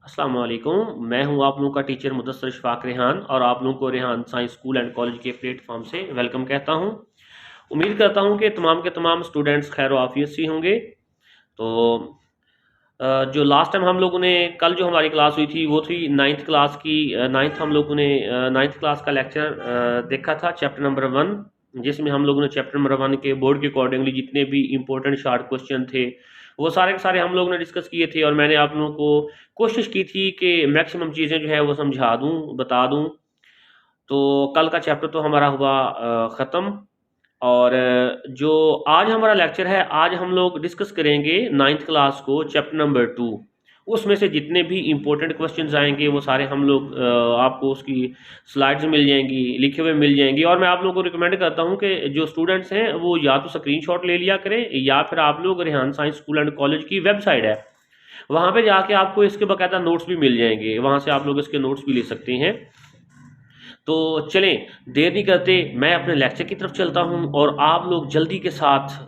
अस्सलाम वालेकुम। मैं हूं आप लोगों का टीचर मुदस्सर इशफाक रेहान और आप लोगों को Rehan science school and college के प्लेटफॉर्म से वेलकम कहता हूं। उम्मीद करता हूं कि तमाम के तमाम स्टूडेंट्स खैर आफियत से होंगे। तो जो लास्ट टाइम हम लोगों ने कल जो हमारी क्लास हुई थी वो थी नाइन्थ क्लास की। नाइन्थ हम लोगों ने नाइन्थ क्लास का लेक्चर देखा था, चैप्टर नंबर 1, जिसमें हम लोगों ने चैप्टर नंबर 1 के बोर्ड के अकॉर्डिंगली जितने भी इंपॉर्टेंट शार्ट क्वेश्चन थे वो सारे के सारे हम लोगों ने डिस्कस किए थे और मैंने आप लोगों को कोशिश की थी कि मैक्सिमम चीज़ें जो है वो समझा दूं, बता दूं। तो कल का चैप्टर तो हमारा हुआ ख़त्म। और जो आज हमारा लेक्चर है, आज हम लोग डिस्कस करेंगे नाइन्थ क्लास को चैप्टर नंबर 2। उसमें से जितने भी इंपॉर्टेंट क्वेश्चंस आएंगे वो सारे हम लोग आपको उसकी स्लाइड्स मिल जाएंगी, लिखे हुए मिल जाएंगी। और मैं आप लोगों को रिकमेंड करता हूं कि जो स्टूडेंट्स हैं वो या तो स्क्रीनशॉट ले लिया करें या फिर आप लोग Rehan science school and college की वेबसाइट है, वहाँ पे जाके आपको इसके बाकायदा नोट्स भी मिल जाएंगे, वहाँ से आप लोग इसके नोट्स भी ले सकते हैं। तो चलें, देर नहीं करते, मैं अपने लेक्चर की तरफ चलता हूं और आप लोग जल्दी के साथ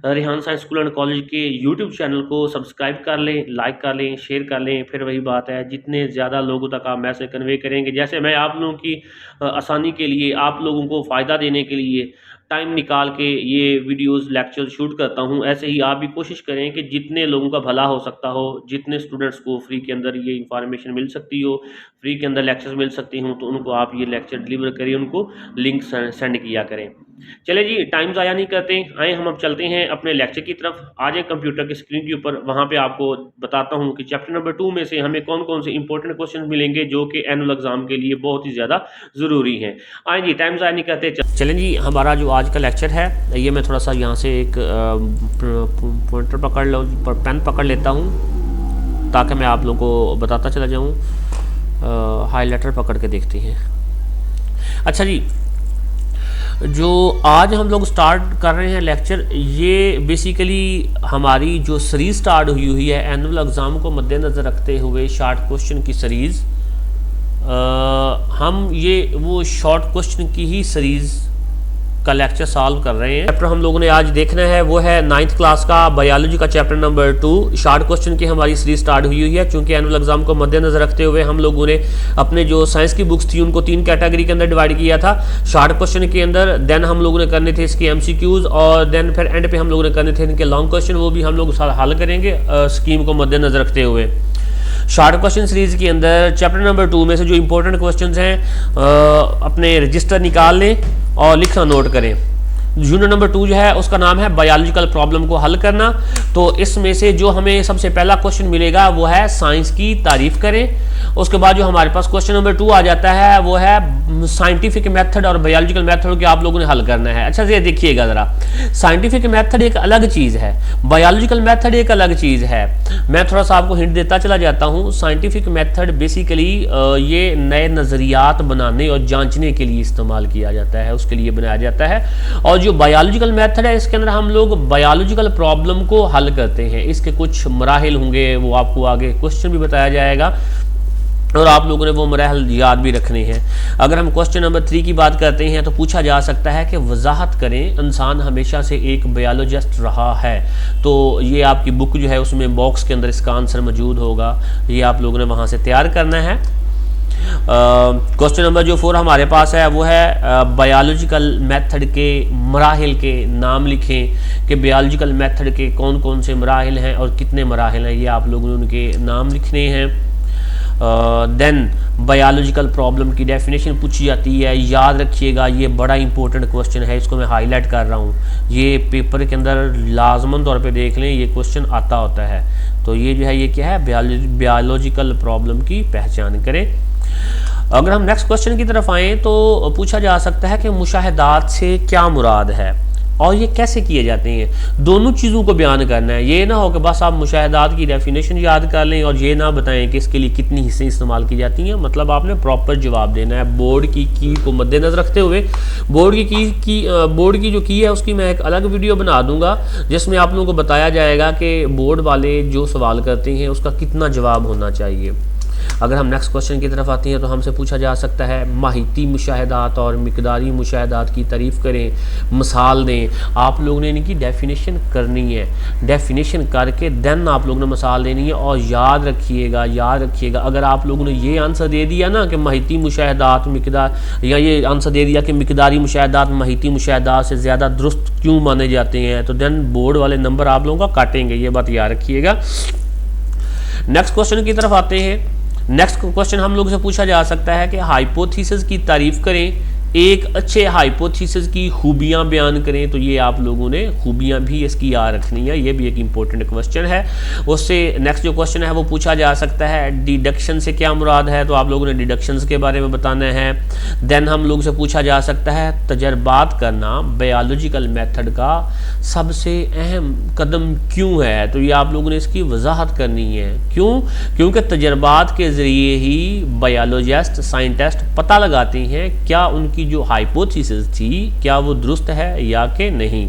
Rehan science school and college के यूट्यूब चैनल को सब्सक्राइब कर लें, लाइक कर लें, शेयर कर लें। फिर वही बात है, जितने ज़्यादा लोगों तक आप मैसेज कन्वे करेंगे, जैसे मैं आप लोगों की आसानी के लिए, आप लोगों को फ़ायदा देने के लिए टाइम निकाल के ये वीडियोस लेक्चर शूट करता हूँ, ऐसे ही आप भी कोशिश करें कि जितने लोगों का भला हो सकता हो, जितने स्टूडेंट्स को फ्री के अंदर ये इंफॉर्मेशन मिल सकती हो, फ्री के अंदर लेक्चर्स मिल सकती हूँ, तो उनको आप ये लेक्चर डिलीवर करिए, उनको लिंक सेंड किया करें। चले जी, टाइम ज़ाया नहीं करते, आए हम अब चलते हैं अपने लेक्चर की तरफ। आ जाए कंप्यूटर की स्क्रीन के ऊपर, वहाँ पे आपको बताता हूँ कि चैप्टर नंबर 2 में से हमें कौन कौन से इंपॉर्टेंट क्वेश्चन मिलेंगे जो कि एनुअल एग्जाम के लिए बहुत ही ज़्यादा ज़रूरी हैं। आए जी, टाइम ज़ाया नहीं करते, चलें जी। हमारा जो आज का लेक्चर है, ये मैं थोड़ा सा यहाँ से एक पॉइंटर पकड़ लो, पेन पकड़ लेता हूँ ताकि मैं आप लोगों को बताता चला जाऊँ। हाईलाइटर पकड़ के देखते हैं। अच्छा जी, जो आज हम लोग स्टार्ट कर रहे हैं लेक्चर, ये बेसिकली हमारी जो सीरीज़ स्टार्ट हुई है एनुअल एग्ज़ाम को मद्देनज़र रखते हुए, शॉर्ट क्वेश्चन की सीरीज़। हम ये वो शॉर्ट क्वेश्चन की ही सीरीज़ का लेक्चर सॉल्व कर रहे हैं। चैप्टर हम लोगों ने आज देखना है वो है नाइन्थ क्लास का बायोलॉजी का चैप्टर नंबर 2। शॉर्ट क्वेश्चन की हमारी सीरीज स्टार्ट हुई है, चूंकि एनुअल एग्जाम को मद्देनजर रखते हुए हम लोगों ने अपने जो साइंस की बुक्स थी उनको 3 कैटेगरी के अंदर डिवाइड किया था। शॉर्ट क्वेश्चन के अंदर देन हम लोगों ने करने थे इसके MCQs और देन फिर एंड पे हम लोगों ने करने थे इनके लॉन्ग क्वेश्चन, वो भी हम लोग हल करेंगे स्कीम को मद्देनजर रखते हुए। शॉर्ट क्वेश्चन सीरीज के अंदर चैप्टर नंबर 2 में से जो इंपॉर्टेंट क्वेश्चंस हैं अपने रजिस्टर निकाल लें और लिखना नोट करें। यूनिट नंबर 2 जो है उसका नाम है बायोलॉजिकल प्रॉब्लम को हल करना। तो इसमें से जो हमें सबसे पहला क्वेश्चन मिलेगा वो है साइंस की तारीफ करें। उसके बाद जो हमारे पास क्वेश्चन नंबर 2 आ जाता है वो है साइंटिफिक मेथड और बायोलॉजिकल मेथड के आप लोगों ने हल करना है। अच्छा से देखिएगा ज़रा, साइंटिफिक मेथड एक अलग चीज़ है, बायोलॉजिकल मेथड एक अलग चीज़ है। मैं थोड़ा सा आपको हिंट देता चला जाता हूँ। साइंटिफिक मेथड बेसिकली ये नए नज़रियात बनाने और जांचने के लिए इस्तेमाल किया जाता है, उसके लिए बनाया जाता है। और जो बायोलॉजिकल मेथड है इसके अंदर हम लोग बायोलॉजिकल प्रॉब्लम को हल करते हैं। इसके कुछ मराहिल होंगे, वो आपको आगे क्वेश्चन भी बताया जाएगा और आप लोगों ने वो मराहल याद भी रखने हैं। अगर हम क्वेश्चन नंबर 3 की बात करते हैं तो पूछा जा सकता है कि वजाहत करें, इंसान हमेशा से एक बायोलॉजिस्ट रहा है। तो ये आपकी बुक जो है उसमें बॉक्स के अंदर इसका आंसर मौजूद होगा, ये आप लोगों ने वहाँ से तैयार करना है। क्वेश्चन नंबर जो 4 हमारे पास है वो है बायोलॉजिकल मेथड के मराहिल के नाम लिखें कि बायोलॉजिकल मेथड के कौन कौन से मराहिल हैं और कितने मराहिल हैं, ये आप लोगों ने उनके नाम लिखने हैं। देन बायोलॉजिकल प्रॉब्लम की डेफिनेशन पूछी जाती है, याद रखिएगा ये बड़ा इंपॉर्टेंट क्वेश्चन है, इसको मैं हाईलाइट कर रहा हूँ। ये पेपर के अंदर लाजमन तौर पे देख लें, ये क्वेश्चन आता होता है। तो ये जो है ये क्या है, बायोलॉजिकल प्रॉब्लम की पहचान करें। अगर हम नेक्स्ट क्वेश्चन की तरफ आएँ तो पूछा जा सकता है कि मुशाहिदात से क्या मुराद है और ये कैसे किए जाते हैं। दोनों चीज़ों को बयान करना है। ये ना हो कि बस आप मुशाहिदात की डेफिनेशन याद कर लें और ये ना बताएं कि इसके लिए कितनी हिस्सें इस्तेमाल की जाती हैं। मतलब आपने प्रॉपर जवाब देना है बोर्ड की को मद्देनजर रखते हुए। बोर्ड की जो की है उसकी मैं एक अलग वीडियो बना दूंगा जिसमें आप लोगों को बताया जाएगा कि बोर्ड वाले जो सवाल करते हैं उसका कितना जवाब होना चाहिए। अगर हम नेक्स्ट क्वेश्चन की तरफ आते हैं तो हमसे पूछा जा सकता है माहिती मुशाहिदात और मिकदारी मुशाहिदात की तारीफ़ करें, मिसाल दें। आप लोगों ने इनकी डेफिनेशन करनी है, डेफिनेशन करके देन आप लोगों ने मिसाल देनी है। और याद रखिएगा अगर आप लोगों ने ये आंसर दे दिया ना कि माहिती मुशाहिदात मिकदार, या ये आंसर दे दिया कि मिकदारी मुशाहिदात माहिती मुशाहिदात से ज़्यादा दुरुस्त क्यों माने जाते हैं, तो देन बोर्ड वाले नंबर आप लोगों का काटेंगे, ये बात याद रखिएगा। नेक्स्ट क्वेश्चन की तरफ आते हैं। नेक्स्ट क्वेश्चन हम लोग से पूछा जा सकता है कि हाइपोथेसिस की तारीफ करें, एक अच्छे हाइपोथेसिस की खूबियां बयान करें। तो ये आप लोगों ने खूबियां भी इसकी याद रखनी है, ये भी एक इंपॉर्टेंट क्वेश्चन है। उससे नेक्स्ट जो क्वेश्चन है वो पूछा जा सकता है डिडक्शन से क्या मुराद है, तो आप लोगों ने डिडक्शंस के बारे में बताना है। देन हम लोग से पूछा जा सकता है तजर्बात करना बायोलॉजिकल मेथड का सबसे अहम कदम क्यों है, तो ये आप लोगों ने इसकी वजाहत करनी है। क्यों? क्योंकि तजर्बात के ज़रिए ही बायोलॉजिस्ट साइंटिस्ट पता लगाते हैं क्या उनकी जो हाइपोथेसिस थी क्या वो दुरुस्त है या कि नहीं।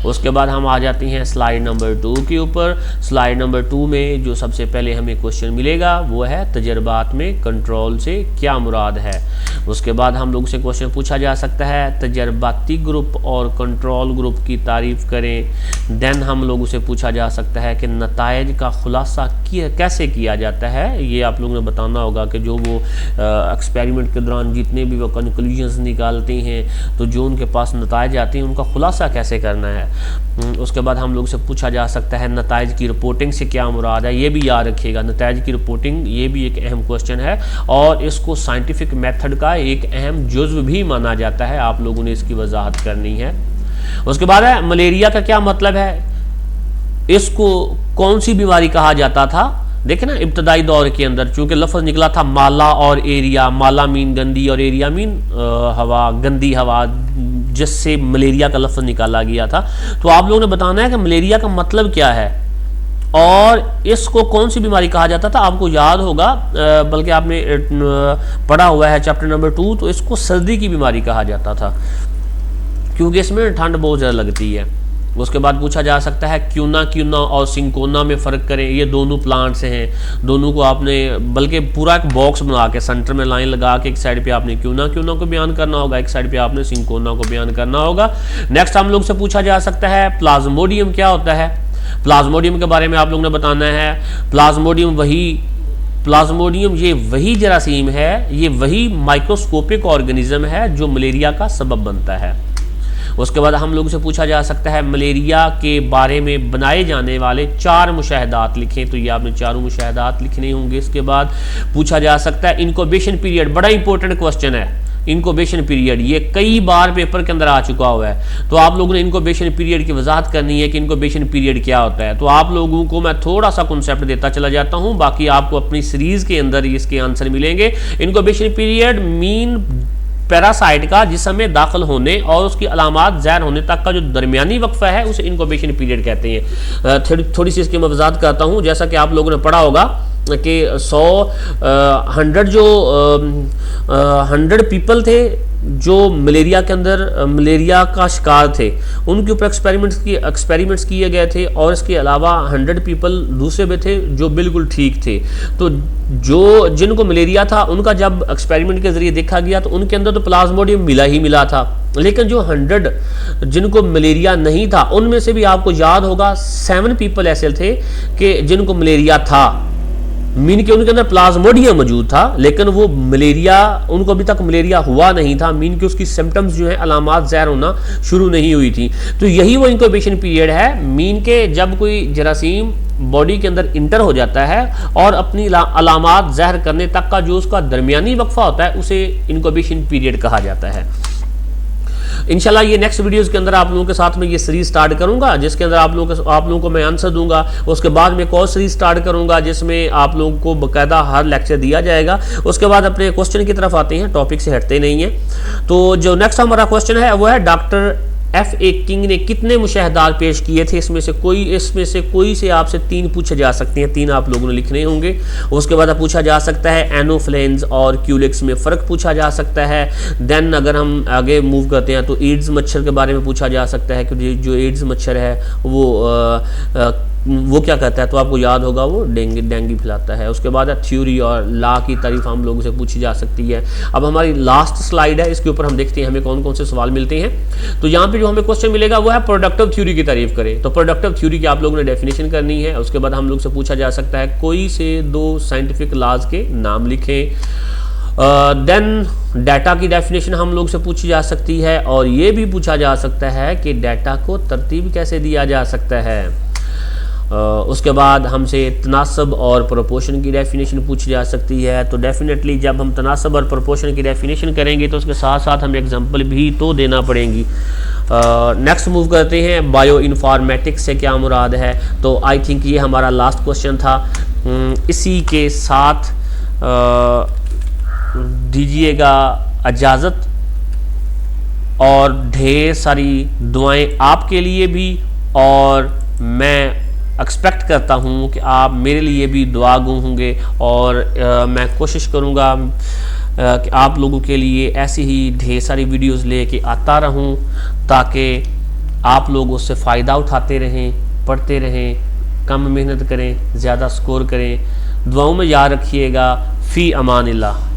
उसके बाद हम आ जाते हैं स्लाइड नंबर 2 के ऊपर। स्लाइड नंबर 2 में जो सबसे पहले हमें क्वेश्चन मिलेगा वो है तजर्बात में कंट्रोल से क्या मुराद है। उसके बाद हम लोग से क्वेश्चन पूछा जा सकता है तजर्बाती ग्रुप और कंट्रोल ग्रुप की तारीफ़ करें। देन हम लोगों से पूछा जा सकता है कि नताइज का खुलासा कैसे किया जाता है, ये आप लोगों ने बताना होगा कि जो वो एक्सपेरिमेंट के दौरान जितने भी वो कंक्लूजन्स निकालते हैं तो जो उनके पास नताइज आते हैं उनका खुलासा कैसे करना है। उसके बाद हम लोग से पूछा जा सकता है नताइज की रिपोर्टिंग से क्या मुराद है, ये भी याद रखिएगा। नताइज की रिपोर्टिंग ये भी एक अहम क्वेश्चन है और इसको साइंटिफिक मेथड का एक अहम जुज़्व भी माना जाता है, आप लोगों ने इसकी वजाहत करनी है। उसके बाद है मलेरिया का क्या मतलब है, इसको कौन सी बीमारी कहा जाता था। देखें ना इब्तदाई दौर के अंदर चूंकि लफ्ज़ निकला था माला और एरिया, माला मीन गंदी और एरिया मीन हवा, गंदी हवा, जिससे मलेरिया का लफ्ज़ निकाला गया था। तो आप लोगों ने बताना है कि मलेरिया का मतलब क्या है और इसको कौन सी बीमारी कहा जाता था। आपको याद होगा, बल्कि आपने पढ़ा हुआ है चैप्टर नंबर 2, तो इसको सर्दी की बीमारी कहा जाता था क्योंकि इसमें ठंड बहुत ज़्यादा लगती है। उसके बाद पूछा जा सकता है क्यूना और सिंकोना में फ़र्क करें। ये दोनों प्लांट्स हैं, दोनों को आपने बल्कि पूरा एक बॉक्स बना के सेंटर में लाइन लगा के एक साइड पे आपने क्यूना को बयान करना होगा, एक साइड पे आपने सिंकोना को बयान करना होगा। नेक्स्ट हम लोग से पूछा जा सकता है प्लाज्मोडियम क्या होता है। प्लाज्मोडियम के बारे में आप लोगों ने बताना है। प्लाज्मोडियम ये वही जरासीम है, ये वही माइक्रोस्कोपिक ऑर्गेनिज्म है जो मलेरिया का सबब बनता है। उसके बाद हम लोग से पूछा जा सकता है मलेरिया के बारे में बनाए जाने वाले 4 मुशाहिदात लिखें, तो ये आपने 4 मुशाहिदात लिखने होंगे। इसके बाद पूछा जा सकता है इनक्यूबेशन पीरियड, बड़ा इंपॉर्टेंट क्वेश्चन है इनक्यूबेशन पीरियड, ये कई बार पेपर के अंदर आ चुका हुआ है। तो आप लोगों ने इनक्यूबेशन पीरियड की वजाहत करनी है कि इनक्यूबेशन पीरियड क्या होता है। तो आप लोगों को मैं थोड़ा सा कॉन्सेप्ट देता चला जाता हूं, बाकी आपको अपनी सीरीज के अंदर इसके आंसर मिलेंगे। इनक्यूबेशन पीरियड मीन पैरासाइट का जिस्म में दाखिल होने और उसकी अलामात ज़ाहिर होने तक का जो दरमियानी वक्फा है उसे इनक्यूबेशन पीरियड कहते हैं। थोड़ी सी इसकी मैं वजाहत करता हूँ। जैसा कि आप लोगों ने पढ़ा होगा कि 100 पीपल थे जो मलेरिया के अंदर मलेरिया का शिकार थे, उनके ऊपर एक्सपेरिमेंट्स किए गए थे और इसके अलावा 100 पीपल दूसरे भी थे जो बिल्कुल ठीक थे। तो जो जिनको मलेरिया था उनका जब एक्सपेरिमेंट के जरिए देखा गया तो उनके अंदर तो प्लाज्मोडियम मिला ही मिला था, लेकिन जो 100 जिनको मलेरिया नहीं था उनमें से भी आपको याद होगा 7 पीपल ऐसे थे कि जिनको मलेरिया था, मीन के उनके अंदर प्लाज्मोडियम मौजूद था लेकिन वो मलेरिया, उनको अभी तक मलेरिया हुआ नहीं था, मीन के उसकी सिम्टम्स जो है अलामात ज़ाहिर होना शुरू नहीं हुई थी। तो यही वो इंक्यूबेशन पीरियड है, मीन के जब कोई जरासीम बॉडी के अंदर इंटर हो जाता है और अपनी अलामात ज़ाहिर करने तक का जो उसका दरमियानी वक्फा होता है उसे इंक्यूबेशन पीरियड कहा जाता है। इंशाल्लाह ये नेक्स्ट वीडियोस के अंदर आप लोगों के साथ में ये सीरीज स्टार्ट करूंगा जिसके अंदर आप लोगों को मैं आंसर दूंगा। उसके बाद में एक और सीरीज स्टार्ट करूंगा जिसमें आप लोगों को बाकायदा हर लेक्चर दिया जाएगा। उसके बाद अपने क्वेश्चन की तरफ आते हैं, टॉपिक से हटते नहीं है। तो जो नेक्स्ट हमारा क्वेश्चन है वो है डॉक्टर F.A. किंग ने कितने मुशाहिदात पेश किए थे, इसमें से कोई से आपसे 3 पूछे जा सकते हैं, 3 आप लोगों ने लिखने होंगे। उसके बाद पूछा जा सकता है एनोफ्लेन्स और क्यूलिक्स में फ़र्क पूछा जा सकता है। देन अगर हम आगे मूव करते हैं तो एड्स मच्छर के बारे में पूछा जा सकता है कि जो एड्स मच्छर है वो वो क्या कहता है, तो आपको याद होगा वो डेंगी फैलाता है। उसके बाद है थ्योरी और लॉ की तारीफ हम लोगों से पूछी जा सकती है। अब हमारी लास्ट स्लाइड है, इसके ऊपर हम देखते हैं हमें कौन कौन से सवाल मिलते हैं। तो यहाँ पे जो हमें क्वेश्चन मिलेगा वो है प्रोडक्टिव थ्योरी की तारीफ करें। तो प्रोडक्टिव थ्योरी की आप लोगों ने डेफिनेशन करनी है। उसके बाद हम लोग से पूछा जा सकता है कोई से 2 साइंटिफिक लॉज के नाम लिखें। देन डाटा की डेफिनेशन हम लोग से पूछी जा सकती है, और ये भी पूछा जा सकता है कि डाटा को तरतीब कैसे दिया जा सकता है। उसके बाद हमसे तनासब और प्रोपोर्शन की डेफिनेशन पूछी जा सकती है। तो डेफिनेटली जब हम तनासब और प्रोपोर्शन की डेफिनेशन करेंगे तो उसके साथ साथ हमें एग्जांपल भी तो देना पड़ेंगी। नेक्स्ट मूव करते हैं, बायो इन्फॉर्मेटिक्स से क्या मुराद है। तो आई थिंक ये हमारा लास्ट क्वेश्चन था। इसी के साथ दीजिएगा इजाज़त, और ढेर सारी दुआएं आपके लिए भी, और मैं एक्सपेक्ट करता हूँ कि आप मेरे लिए भी दुआ गो होंगे। और मैं कोशिश करूँगा कि आप लोगों के लिए ऐसी ही ढेर सारी वीडियोस लेके आता रहूँ, ताकि आप लोग उससे फ़ायदा उठाते रहें, पढ़ते रहें, कम मेहनत करें, ज़्यादा स्कोर करें। दुआओं में याद रखिएगा। फ़ी अमानिल्लाह।